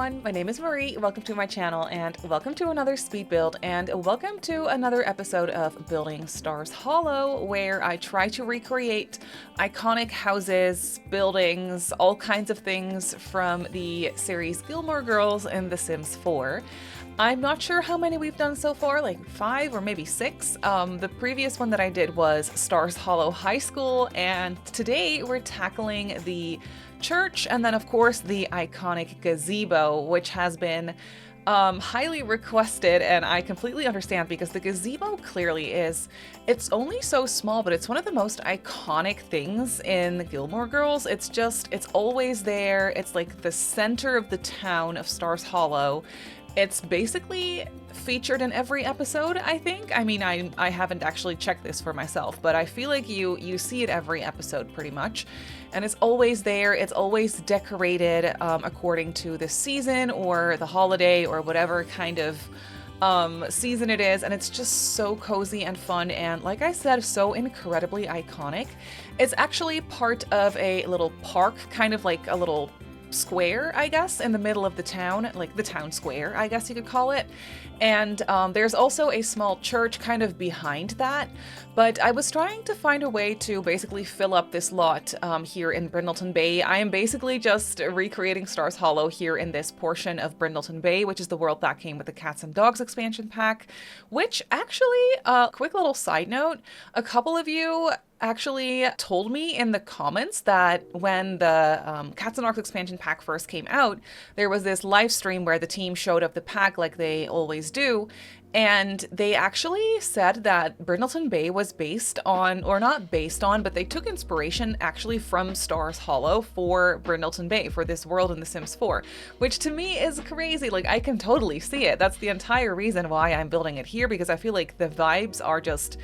everyone, my name is Marie, welcome to my channel, and welcome to another speed build, and welcome to another episode of Building Stars Hollow, where I try to recreate iconic houses, buildings, all kinds of things from the series Gilmore Girls and The Sims 4. I'm not sure how many we've done so far, like 5 or maybe 6. The previous one that I did was Stars Hollow High School, and today we're tackling the church and then of course the iconic gazebo, which has been highly requested, and I completely understand because the gazebo clearly is, it's only so small, but it's one of the most iconic things in Gilmore Girls. It's always there. It's like the center of the town of Stars Hollow. It's basically featured in every episode, I think. I mean, I haven't actually checked this for myself, but I feel like you see it every episode pretty much. And it's always there. It's always decorated according to the season or the holiday or whatever kind of season it is. And it's just so cozy and fun. And like I said, so incredibly iconic. It's actually part of a little park, kind of like a little square, I guess, in the middle of the town, like the town square, I guess you could call it. And there's also a small church kind of behind that. But I was trying to find a way to basically fill up this lot here in Brindleton Bay. I am basically just recreating Stars Hollow here in this portion of Brindleton Bay, which is the world that came with the Cats and Dogs expansion pack, which actually, quick little side note, a couple of you actually told me in the comments that when the Cats and Dogs expansion pack first came out, there was this live stream where the team showed up the pack like they always do, and they actually said that Brindleton Bay was based on, or not based on, but they took inspiration actually from Stars Hollow for Brindleton Bay, for this world in The Sims 4, which to me is crazy. Like, I can totally see it. That's the entire reason why I'm building it here, because I feel like the vibes are just,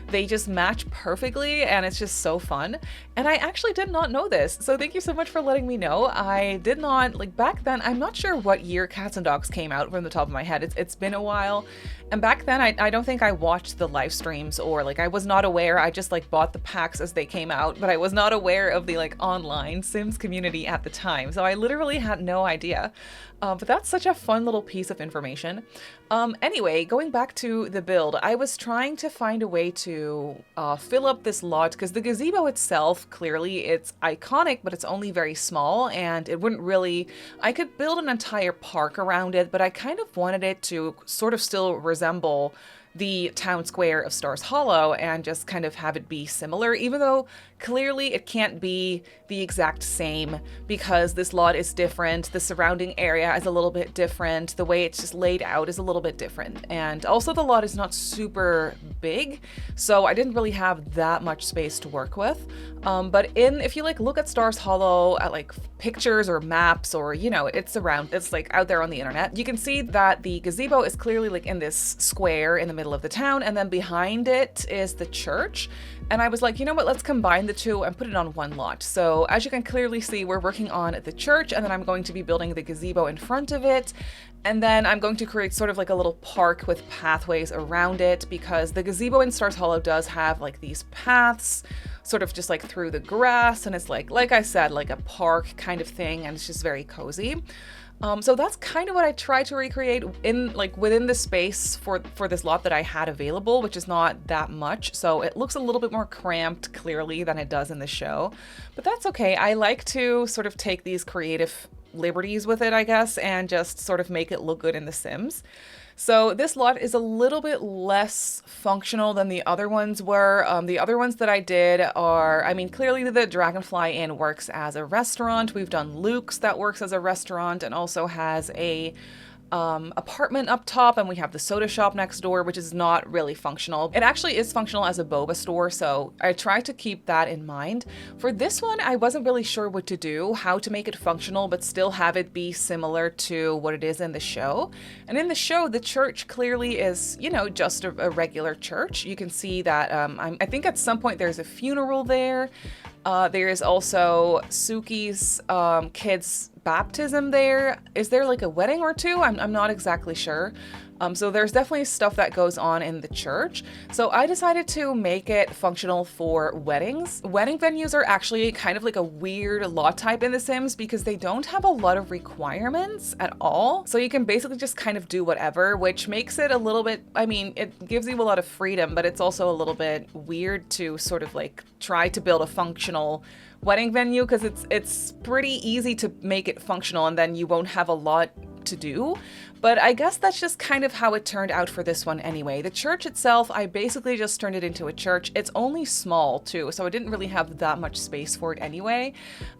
they just match perfectly, and it's just so fun. And I actually did not know this, so thank you so much for letting me know. I did not, like, back then, I'm not sure what year Cats and Dogs came out from the top of my head. It's been a while. And back then, I don't think I watched the live streams, or like I was not aware. I just like bought the packs as they came out, but I was not aware of the like online Sims community at the time. So I literally had no idea. But that's such a fun little piece of information. Anyway, going back to the build, I was trying to find a way to fill up this lot, because the gazebo itself, clearly it's iconic, but it's only very small, and it wouldn't really, I could build an entire park around it, but I kind of wanted it to sort of still resemble the town square of Stars Hollow and just kind of have it be similar, even though clearly it can't be the exact same because this lot is different, the surrounding area is a little bit different, the way it's just laid out is a little bit different, and also the lot is not super big, so I didn't really have that much space to work with. But if you like look at Stars Hollow at like pictures or maps, or you know, it's like out there on the internet, you can see that the gazebo is clearly like in this square in the middle of the town, and then behind it is the church. And I was like, you know what, let's combine the two and put it on one lot. So as you can clearly see, we're working on the church, and then I'm going to be building the gazebo in front of it. And then I'm going to create sort of like a little park with pathways around it, because the gazebo in Stars Hollow does have like these paths sort of just like through the grass, and it's like I said, like a park kind of thing, and it's just very cozy. So that's kind of what I tried to recreate in like within the space for this lot that I had available, which is not that much. So it looks a little bit more cramped clearly than it does in the show, but that's okay. I like to sort of take these creative liberties with it, I guess, and just sort of make it look good in The Sims. So this lot is a little bit less functional than the other ones were. The other ones that I did are, I mean, clearly the Dragonfly Inn works as a restaurant. We've done Luke's that works as a restaurant and also has a apartment up top, and we have the soda shop next door, which is not really functional. It actually is functional as a boba store, so I tried to keep that in mind. For this one, I wasn't really sure what to do, how to make it functional, but still have it be similar to what it is in the show. And in the show, the church clearly is, you know, just a regular church. You can see that I think at some point there's a funeral there. There is also Suki's kids' baptism there. Is there like a wedding or two? I'm not exactly sure. So there's definitely stuff that goes on in the church. So I decided to make it functional for weddings. Wedding venues are actually kind of like a weird lot type in The Sims because they don't have a lot of requirements at all. So you can basically just kind of do whatever, which makes it a little bit, I mean, it gives you a lot of freedom, but it's also a little bit weird to sort of like try to build a functional wedding venue because it's pretty easy to make it functional and then you won't have a lot to do. But I guess that's just kind of how it turned out for this one anyway. The church itself, I basically just turned it into a church. It's only small too, so I didn't really have that much space for it anyway.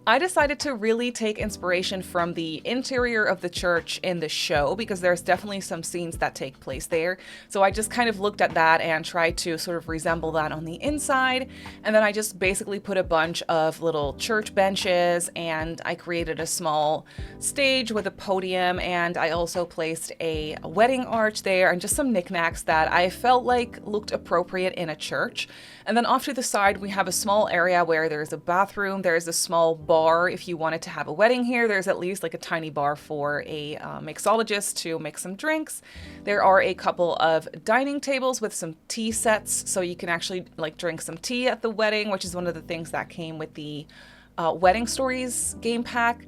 I decided to really take inspiration from the interior of the church in the show because there's definitely some scenes that take place there. So I just kind of looked at that and tried to sort of resemble that on the inside. And then I just basically put a bunch of little church benches and I created a small stage with a podium, and I also placed a wedding arch there and just some knickknacks that I felt like looked appropriate in a church. And then off to the side, we have a small area where there's a bathroom. There's a small bar if you wanted to have a wedding here. There's at least like a tiny bar for a mixologist to make some drinks. There are a couple of dining tables with some tea sets, so you can actually like drink some tea at the wedding, which is one of the things that came with the Wedding Stories game pack.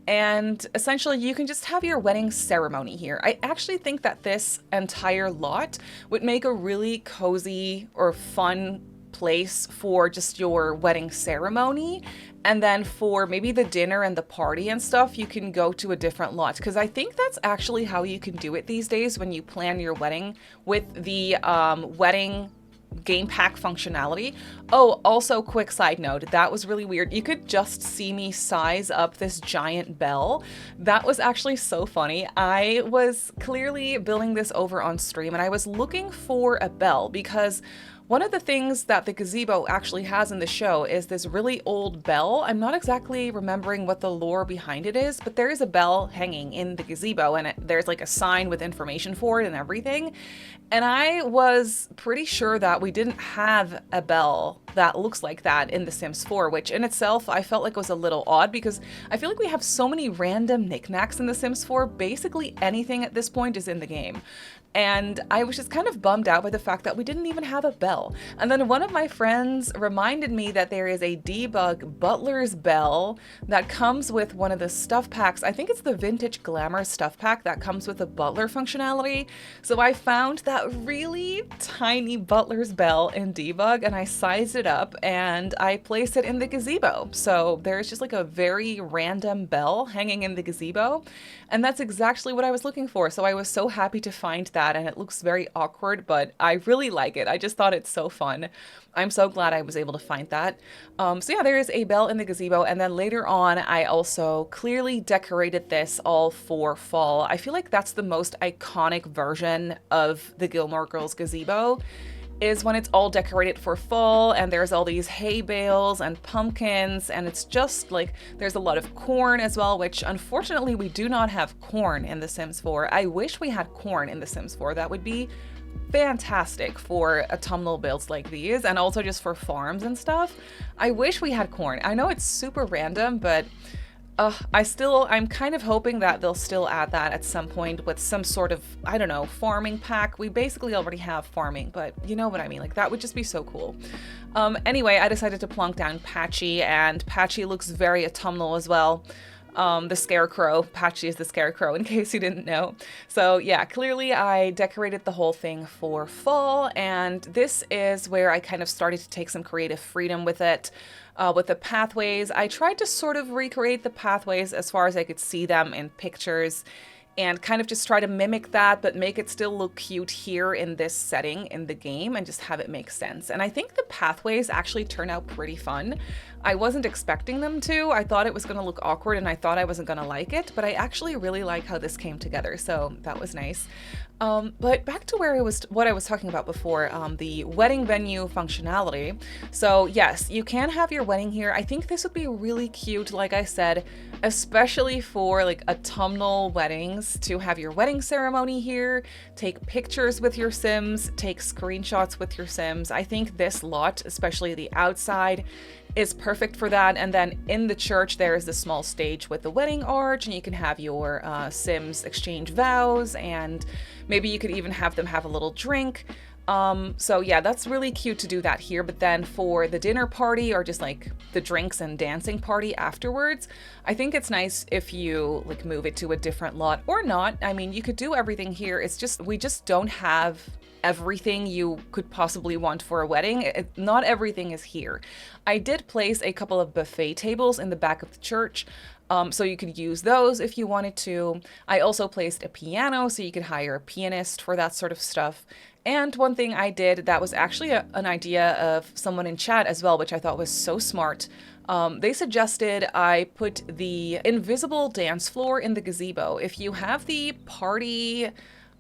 And essentially, you can just have your wedding ceremony here. I actually think that this entire lot would make a really cozy or fun place for just your wedding ceremony. And then for maybe the dinner and the party and stuff, you can go to a different lot. Because I think that's actually how you can do it these days when you plan your wedding with the wedding game pack functionality. Oh, also quick side note, that was really weird. You could just see me size up this giant bell. That was actually so funny. I was clearly building this over on stream and I was looking for a bell because one of the things that the gazebo actually has in the show is this really old bell. I'm not exactly remembering what the lore behind it is, but there is a bell hanging in the gazebo and there's like a sign with information for it and everything. And I was pretty sure that we didn't have a bell that looks like that in The Sims 4, which in itself I felt like was a little odd because I feel like we have so many random knickknacks in The Sims 4. Basically anything at this point is in the game. And I was just kind of bummed out by the fact that we didn't even have a bell. And then one of my friends reminded me that there is a debug butler's bell that comes with one of the stuff packs. I think it's the Vintage Glamour stuff pack that comes with a butler functionality. So I found that really tiny butler's bell in debug and I sized it up and I placed it in the gazebo. So there's just like a very random bell hanging in the gazebo. And that's exactly what I was looking for. So I was so happy to find that, and it looks very awkward, but I really like it. I just thought it's so fun. I'm so glad I was able to find that. So yeah, there is a bell in the gazebo, and then later on, I also clearly decorated this all for fall. I feel like that's the most iconic version of the Gilmore Girls gazebo, is when it's all decorated for fall and there's all these hay bales and pumpkins, and it's just like there's a lot of corn as well, which unfortunately we do not have corn in The Sims 4. I wish we had corn in The Sims 4. That would be fantastic for autumnal builds like these and also just for farms and stuff. I wish we had corn. I know it's super random, but I'm kind of hoping that they'll still add that at some point with some sort of, I don't know, farming pack. We basically already have farming, but you know what I mean? Like, that would just be so cool. Anyway, I decided to plonk down Patchy, and Patchy looks very autumnal as well. The scarecrow. Patchy is the scarecrow, in case you didn't know. So yeah, clearly I decorated the whole thing for fall, and this is where I kind of started to take some creative freedom with it. With the pathways, I tried to sort of recreate the pathways as far as I could see them in pictures and kind of just try to mimic that, but make it still look cute here in this setting in the game and just have it make sense. And I think the pathways actually turn out pretty fun. I wasn't expecting them to. I thought it was going to look awkward and I thought I wasn't going to like it, but I actually really like how this came together, so that was nice. But back to what I was talking about before, the wedding venue functionality. So yes, you can have your wedding here. I think this would be really cute, like I said, especially for like autumnal weddings, to have your wedding ceremony here, take pictures with your Sims, take screenshots with your Sims. I think this lot, especially the outside, is perfect for that. And then in the church, there is the small stage with the wedding arch, and you can have your Sims exchange vows, and maybe you could even have them have a little drink. So yeah, that's really cute to do that here. But then for the dinner party, or just like the drinks and dancing party afterwards, I think it's nice if you like move it to a different lot, or not. I mean, you could do everything here. It's just, we just don't have everything you could possibly want for a wedding. Not everything is here. I did place a couple of buffet tables in the back of the church, so you could use those if you wanted to. I also placed a piano, so you could hire a pianist for that sort of stuff. And one thing I did that was actually an idea of someone in chat as well, which I thought was so smart. They suggested I put the invisible dance floor in the gazebo. If you have the party,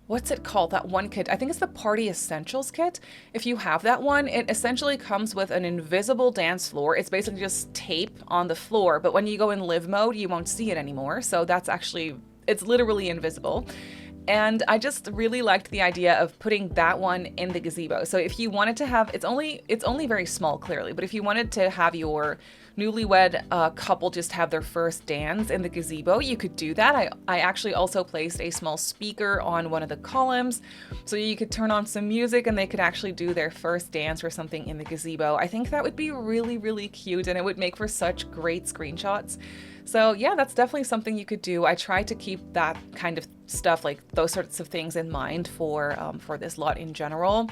what's it called? That one kit. I think it's the Party Essentials kit. If you have that one, it essentially comes with an invisible dance floor. It's basically just tape on the floor, but when you go in live mode, you won't see it anymore. So that's actually, it's literally invisible. And I just really liked the idea of putting that one in the gazebo. So if you wanted to have, it's only very small clearly, but if you wanted to have your newlywed couple just have their first dance in the gazebo, you could do that. I actually also placed a small speaker on one of the columns, so you could turn on some music and they could actually do their first dance or something in the gazebo. I think that would be really, really cute, and it would make for such great screenshots. So yeah, that's definitely something you could do. I try to keep that kind of stuff, like those sorts of things in mind for this lot in general.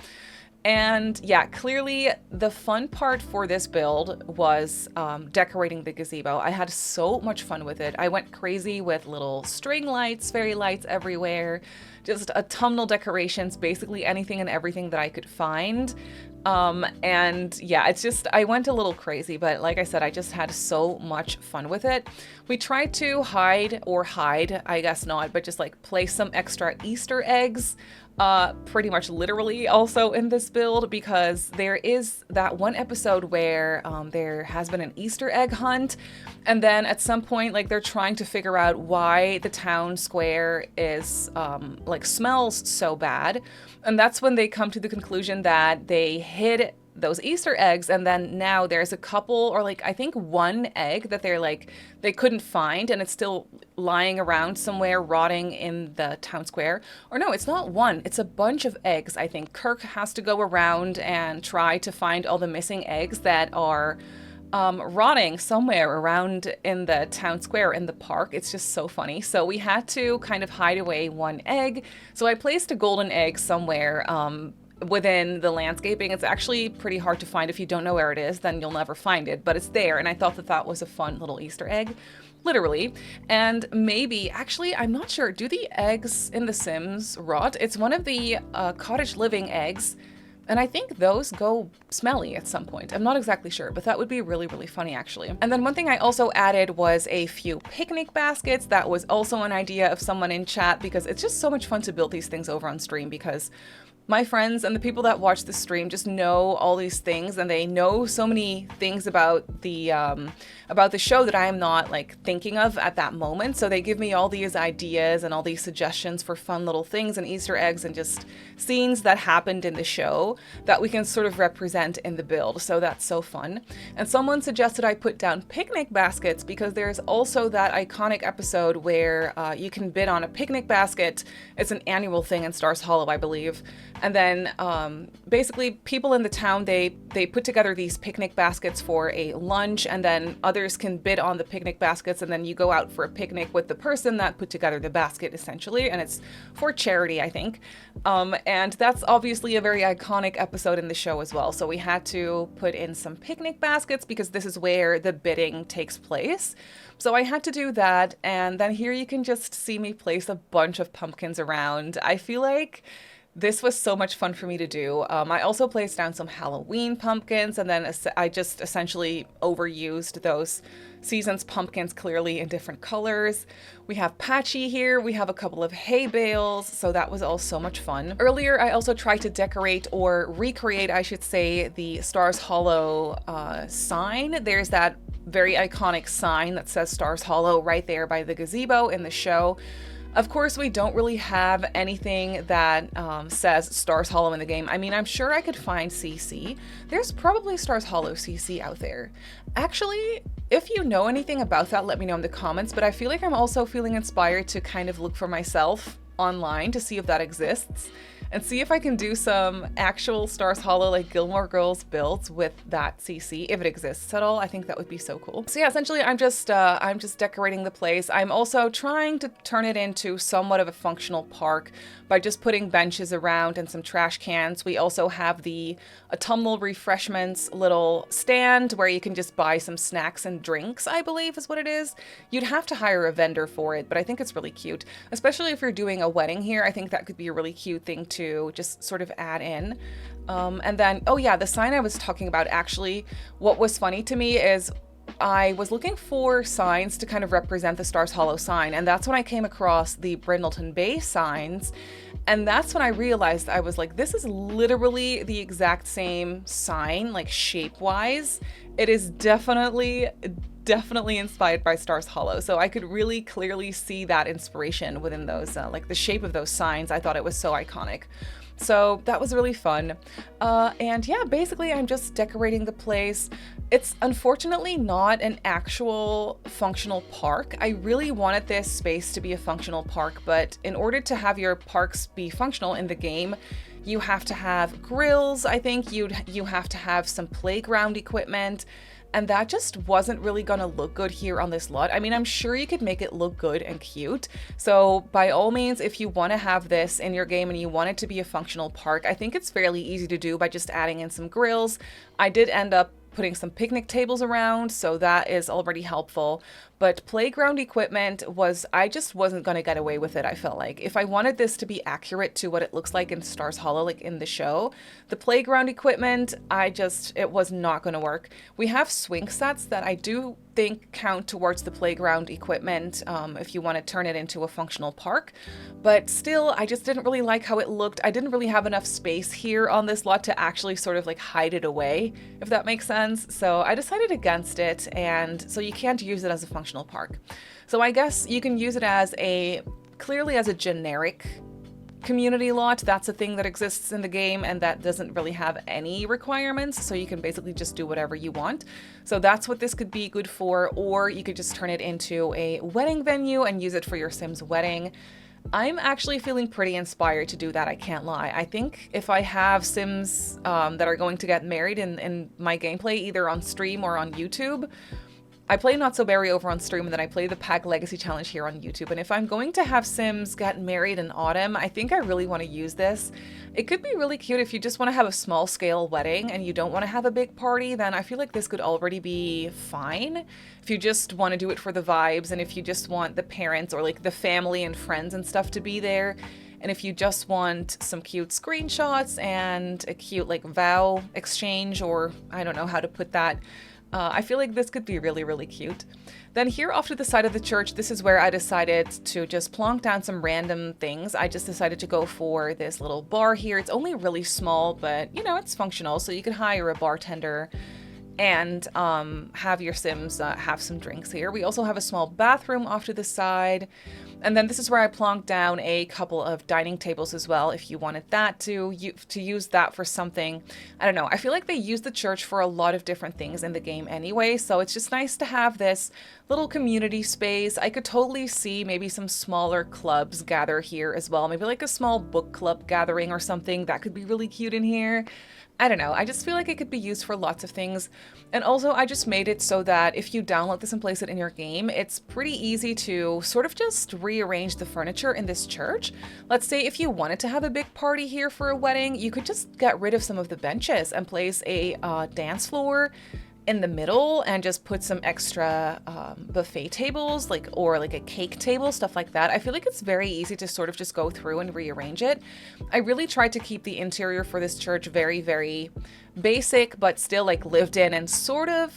And yeah, clearly the fun part for this build was decorating the gazebo. I had so much fun with it. I went crazy with little string lights, fairy lights everywhere, just autumnal decorations, basically anything and everything that I could find. And yeah, it's just, I went a little crazy, but like I said, I just had so much fun with it. We tried to hide, I guess not, but just like place some extra Easter eggs, pretty much literally also in this build, because there is that one episode where there has been an Easter egg hunt, and then at some point, like, they're trying to figure out why the town square is like smells so bad, and that's when they come to the conclusion that they hid those Easter eggs, and then now there's a couple, or like I think one egg that they couldn't find, and it's still lying around somewhere rotting in the town square. Or no, it's not one, it's a bunch of eggs. I think Kirk has to go around and try to find all the missing eggs that are rotting somewhere around in the town square in the park. It's just so funny. So we had to kind of hide away one egg. So I placed a golden egg somewhere within the landscaping. It's actually pretty hard to find. If you don't know where it is, then you'll never find it, but it's there, and I thought that that was a fun little Easter egg, literally. And maybe, actually, I'm not sure, do the eggs in The Sims rot? It's one of the cottage living eggs, and I think those go smelly at some point. I'm not exactly sure, but that would be really, really funny, actually. And then one thing I also added was a few picnic baskets. That was also an idea of someone in chat, because it's just so much fun to build these things over on stream, because my friends and the people that watch the stream just know all these things, and they know so many things about the show that I am not like thinking of at that moment. So they give me all these ideas and all these suggestions for fun little things and Easter eggs and just scenes that happened in the show that we can sort of represent in the build. So that's so fun. And someone suggested I put down picnic baskets, because there's also that iconic episode where you can bid on a picnic basket. It's an annual thing in Stars Hollow, I believe. And then basically people in the town, they put together these picnic baskets for a lunch, and then others can bid on the picnic baskets, and then you go out for a picnic with the person that put together the basket, essentially, and it's for charity, I think. And that's obviously a very iconic episode in the show as well. So we had to put in some picnic baskets, because this is where the bidding takes place. So I had to do that, and then here you can just see me place a bunch of pumpkins around. I feel like this was so much fun for me to do. I also placed down some Halloween pumpkins, and then I just essentially overused those season's pumpkins, clearly in different colors. We have Patchy here, we have a couple of hay bales, so that was all so much fun. Earlier, I also tried to decorate, or recreate, I should say, the Stars Hollow sign. There's that very iconic sign that says Stars Hollow right there by the gazebo in the show. Of course, we don't really have anything that says Stars Hollow in the game. I mean, I'm sure I could find CC. There's probably Stars Hollow CC out there. Actually, if you know anything about that, let me know in the comments, but I feel like I'm also feeling inspired to kind of look for myself online to see if that exists and see if I can do some actual Stars Hollow like Gilmore Girls builds with that CC if it exists at all. I think that would be so cool. So yeah, essentially I'm just decorating the place. I'm also trying to turn it into somewhat of a functional park by just putting benches around and some trash cans. We also have the autumnal refreshments little stand where you can just buy some snacks and drinks, I believe is what it is. You'd have to hire a vendor for it, but I think it's really cute, especially if you're doing a wedding here. I think that could be a really cute thing to just sort of add in. And then, oh yeah, the sign I was talking about, actually, what was funny to me is I was looking for signs to kind of represent the Stars Hollow sign, and that's when I came across the Brindleton Bay signs, and that's when I realized, I was like, this is literally the exact same sign, like shape-wise. It is definitely inspired by Stars Hollow, so I could really clearly see that inspiration within those, like the shape of those signs. I thought it was so iconic. So that was really fun. And yeah, basically I'm just decorating the place. It's unfortunately not an actual functional park. I really wanted this space to be a functional park, but in order to have your parks be functional in the game, you have to have grills. I think you have to have some playground equipment, and that just wasn't really gonna look good here on this lot. I mean, I'm sure you could make it look good and cute. So by all means, if you want to have this in your game and you want it to be a functional park, I think it's fairly easy to do by just adding in some grills. I did end up putting some picnic tables around, so that is already helpful. But playground equipment I just wasn't gonna get away with it, I felt like. If I wanted this to be accurate to what it looks like in Stars Hollow, like in the show, the playground equipment, it was not gonna work. We have swing sets that I do think count towards the playground equipment if you want to turn it into a functional park, but still, I just didn't really like how it looked. I didn't really have enough space here on this lot to actually sort of like hide it away, if that makes sense. So I decided against it, and so you can't use it as a functional park. So I guess you can use it as clearly as a generic community lot. That's a thing that exists in the game and that doesn't really have any requirements, so you can basically just do whatever you want. So that's what this could be good for, or you could just turn it into a wedding venue and use it for your Sims wedding. I'm actually feeling pretty inspired to do that, I can't lie. I think if I have Sims that are going to get married in my gameplay, either on stream or on YouTube, I play Not So Berry over on stream, and then I play the Pack Legacy Challenge here on YouTube. And if I'm going to have Sims get married in autumn, I think I really want to use this. It could be really cute if you just want to have a small scale wedding and you don't want to have a big party, then I feel like this could already be fine. If you just want to do it for the vibes, and if you just want the parents or like the family and friends and stuff to be there, and if you just want some cute screenshots and a cute like vow exchange, or I don't know how to put that, I feel like this could be really, really cute. Then here off to the side of the church, this is where I decided to just plonk down some random things. I just decided to go for this little bar here. It's only really small, but you know, it's functional, so you can hire a bartender and have your Sims have some drinks here. We also have a small bathroom off to the side. And then this is where I plonked down a couple of dining tables as well, if you wanted that to use that for something. I don't know. I feel like they use the church for a lot of different things in the game anyway, so it's just nice to have this little community space. I could totally see maybe some smaller clubs gather here as well. Maybe like a small book club gathering or something. That could be really cute in here. I don't know, I just feel like it could be used for lots of things. And also I just made it so that if you download this and place it in your game, it's pretty easy to sort of just rearrange the furniture in this church. Let's say if you wanted to have a big party here for a wedding, you could just get rid of some of the benches and place a dance floor in the middle and just put some extra buffet tables, or like a cake table, stuff like that. I feel like it's very easy to sort of just go through and rearrange it. I really tried to keep the interior for this church very, very basic, but still like lived in and sort of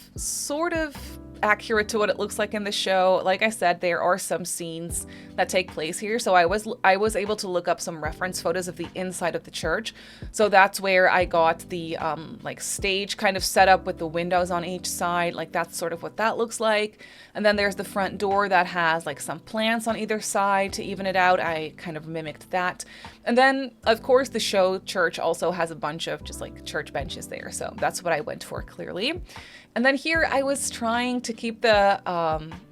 accurate to what it looks like in the show. Like I said, there are some scenes that take place here, so I was able to look up some reference photos of the inside of the church. So that's where I got the like stage kind of set up with the windows on each side. Like that's sort of what that looks like. And then there's the front door that has like some plants on either side to even it out. I kind of mimicked that. And then of course the show church also has a bunch of just like church benches there. So that's what I went for clearly. And then here I was trying to keep the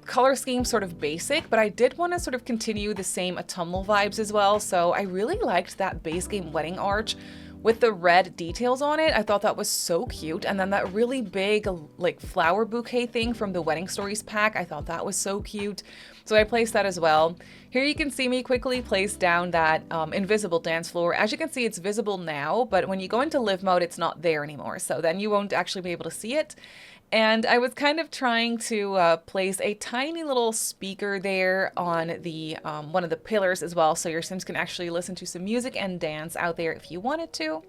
color scheme sort of basic, but I did want to sort of continue the same autumnal vibes as well. So I really liked that base game wedding arch with the red details on it. I thought that was so cute. And then that really big like flower bouquet thing from the Wedding Stories pack, I thought that was so cute. So I placed that as well. Here you can see me quickly place down that invisible dance floor. As you can see, it's visible now, but when you go into live mode, it's not there anymore. So then you won't actually be able to see it. And I was kind of trying to place a tiny little speaker there on the one of the pillars as well, so your Sims can actually listen to some music and dance out there if you wanted to.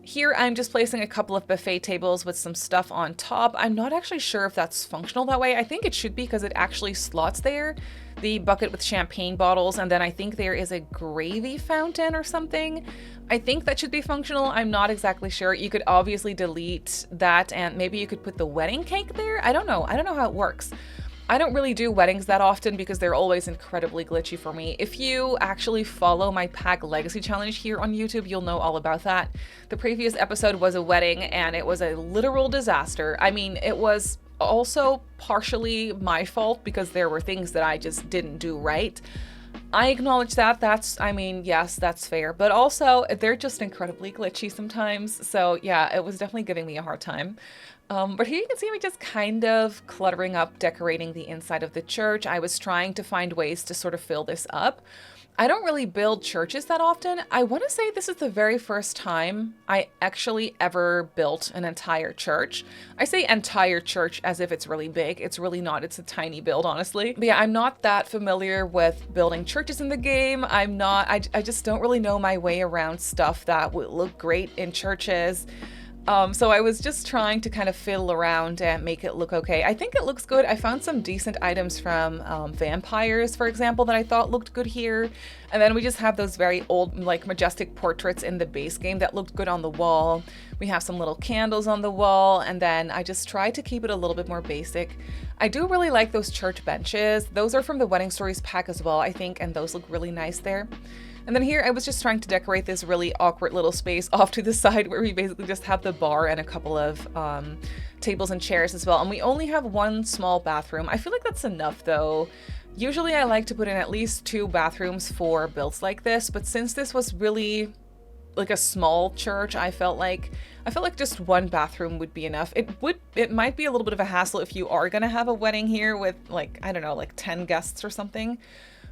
Here I'm just placing a couple of buffet tables with some stuff on top. I'm not actually sure if that's functional that way. I think it should be because it actually slots there. The bucket with champagne bottles, and then I think there is a gravy fountain or something. I think that should be functional. I'm not exactly sure. You could obviously delete that and maybe you could put the wedding cake there. I don't know how it works. I don't really do weddings that often because they're always incredibly glitchy for me. If you actually follow my Pack Legacy Challenge here on YouTube, you'll know all about that. The previous episode was a wedding and it was a literal disaster. I mean, it was also partially my fault because there were things that I just didn't do right. I acknowledge that. Yes, that's fair. But also, they're just incredibly glitchy sometimes. So yeah, it was definitely giving me a hard time. But here you can see me just kind of cluttering up, decorating the inside of the church. I was trying to find ways to sort of fill this up. I don't really build churches that often. I want to say this is the very first time I actually ever built an entire church. I say entire church as if it's really big. It's really not. It's a tiny build, honestly. But yeah, I'm not that familiar with building churches in the game. I just don't really know my way around stuff that would look great in churches. So I was just trying to kind of fiddle around and make it look okay. I think it looks good. I found some decent items from vampires, for example, that I thought looked good here. And then we just have those very old, like majestic portraits in the base game that looked good on the wall. We have some little candles on the wall, and then I just tried to keep it a little bit more basic. I do really like those church benches. Those are from the Wedding Stories pack as well, I think, and those look really nice there. And then here I was just trying to decorate this really awkward little space off to the side where we basically just have the bar and a couple of tables and chairs as well. And we only have one small bathroom. I feel like that's enough though. Usually I like to put in at least 2 bathrooms for builds like this, but since this was really like a small church, I felt like just 1 bathroom would be enough. It might be a little bit of a hassle if you are gonna have a wedding here with like, I don't know, like 10 guests or something.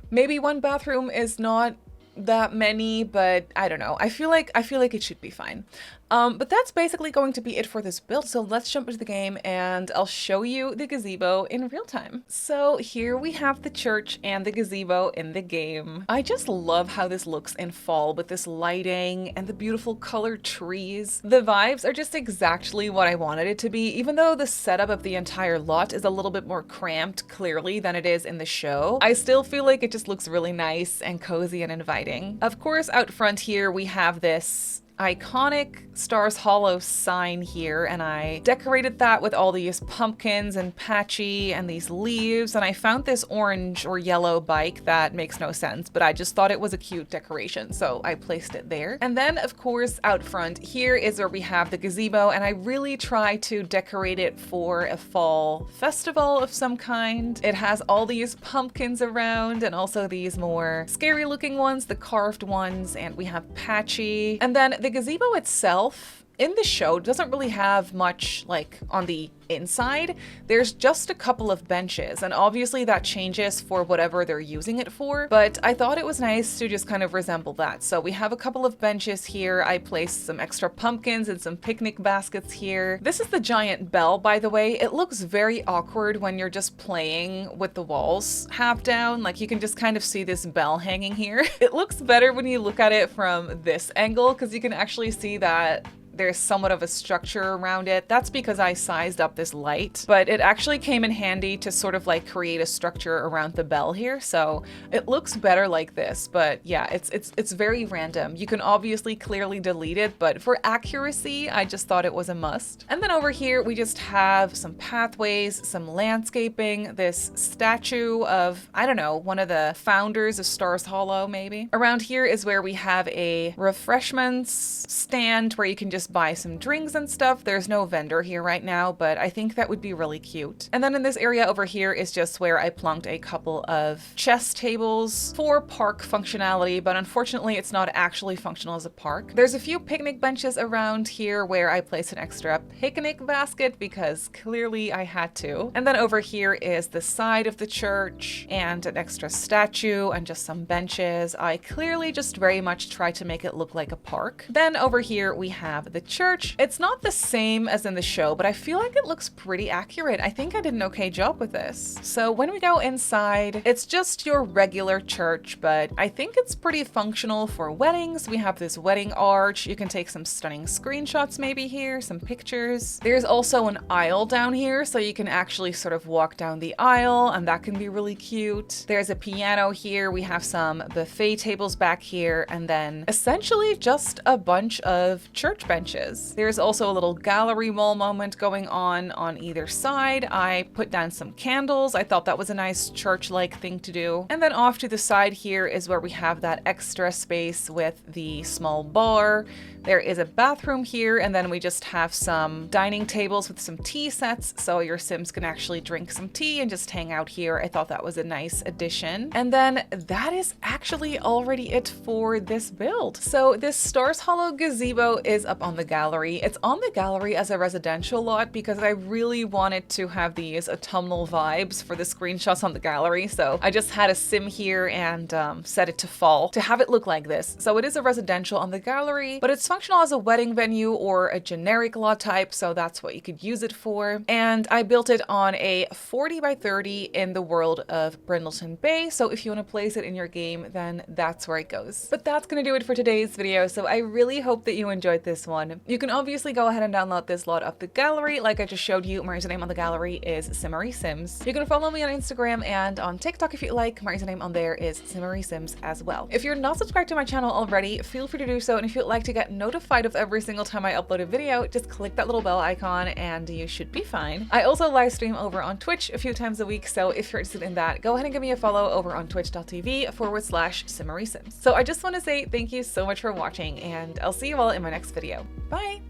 Maybe 1 bathroom is not that many, but I don't know. I feel like it should be fine. But that's basically going to be it for this build. So let's jump into the game and I'll show you the gazebo in real time. So here we have the church and the gazebo in the game. I just love how this looks in fall with this lighting and the beautiful colored trees. The vibes are just exactly what I wanted it to be, even though the setup of the entire lot is a little bit more cramped clearly than it is in the show. I still feel like it just looks really nice and cozy and inviting. Of course, out front here we have this iconic Stars Hollow sign here, and I decorated that with all these pumpkins and patchy and these leaves, and I found this orange or yellow bike that makes no sense, but I just thought it was a cute decoration, so I placed it there. And then of course out front here is where we have the gazebo, and I really try to decorate it for a fall festival of some kind. It has all these pumpkins around and also these more scary looking ones, the carved ones, and we have patchy. And then the gazebo itself in the show doesn't really have much like on the inside. There's just a couple of benches, and obviously that changes for whatever they're using it for, but I thought it was nice to just kind of resemble that. So we have a couple of benches here. I placed some extra pumpkins and some picnic baskets here. This is the giant bell, by the way. It looks very awkward when you're just playing with the walls half down. Like you can just kind of see this bell hanging here. It looks better when you look at it from this angle because you can actually see that there's somewhat of a structure around it. That's because I sized up this light, but it actually came in handy to sort of like create a structure around the bell here. So it looks better like this, but yeah, it's very random. You can obviously clearly delete it, but for accuracy, I just thought it was a must. And then over here, we just have some pathways, some landscaping, this statue of, I don't know, one of the founders of Stars Hollow, maybe. Around here is where we have a refreshments stand where you can just buy some drinks and stuff. There's no vendor here right now, but I think that would be really cute. And then in this area over here is just where I plunked a couple of chess tables for park functionality, but unfortunately it's not actually functional as a park. There's a few picnic benches around here where I placed an extra picnic basket because clearly I had to. And then over here is the side of the church and an extra statue and just some benches. I clearly just very much tried to make it look like a park. Then over here we have the church. It's not the same as in the show, but I feel like it looks pretty accurate. I think I did an okay job with this. So when we go inside, it's just your regular church, but I think it's pretty functional for weddings. We have this wedding arch. You can take some stunning screenshots maybe here, some pictures. There's also an aisle down here, so you can actually sort of walk down the aisle, and that can be really cute. There's a piano here. We have some buffet tables back here, and then essentially just a bunch of church benches. There's also a little gallery wall moment going on either side. I put down some candles. I thought that was a nice church-like thing to do. And then off to the side here is where we have that extra space with the small bar. There is a bathroom here, and then we just have some dining tables with some tea sets, so your Sims can actually drink some tea and just hang out here. I thought that was a nice addition. And then that is actually already it for this build. So this Stars Hollow gazebo is up on the gallery. It's on the gallery as a residential lot because I really wanted to have these autumnal vibes for the screenshots on the gallery. So I just had a sim here and set it to fall to have it look like this. So it is a residential on the gallery, but it's functional as a wedding venue or a generic lot type, so that's what you could use it for. And I built it on a 40 by 30 in the world of Brindleton Bay, so if you want to place it in your game, then that's where it goes. But that's gonna do it for today's video, so I really hope that you enjoyed this one. You can obviously go ahead and download this lot up the gallery. Like I just showed you, my username on the gallery is Simmary Sims. You can follow me on Instagram and on TikTok if you like. My username on there is Simmary Sims as well. If you're not subscribed to my channel already, feel free to do so, and if you'd like to get notified of every single time I upload a video, just click that little bell icon and you should be fine. I also live stream over on Twitch a few times a week, so if you're interested in that, go ahead and give me a follow over on twitch.tv/SimmarySims. So I just want to say thank you so much for watching, and I'll see you all in my next video. Bye!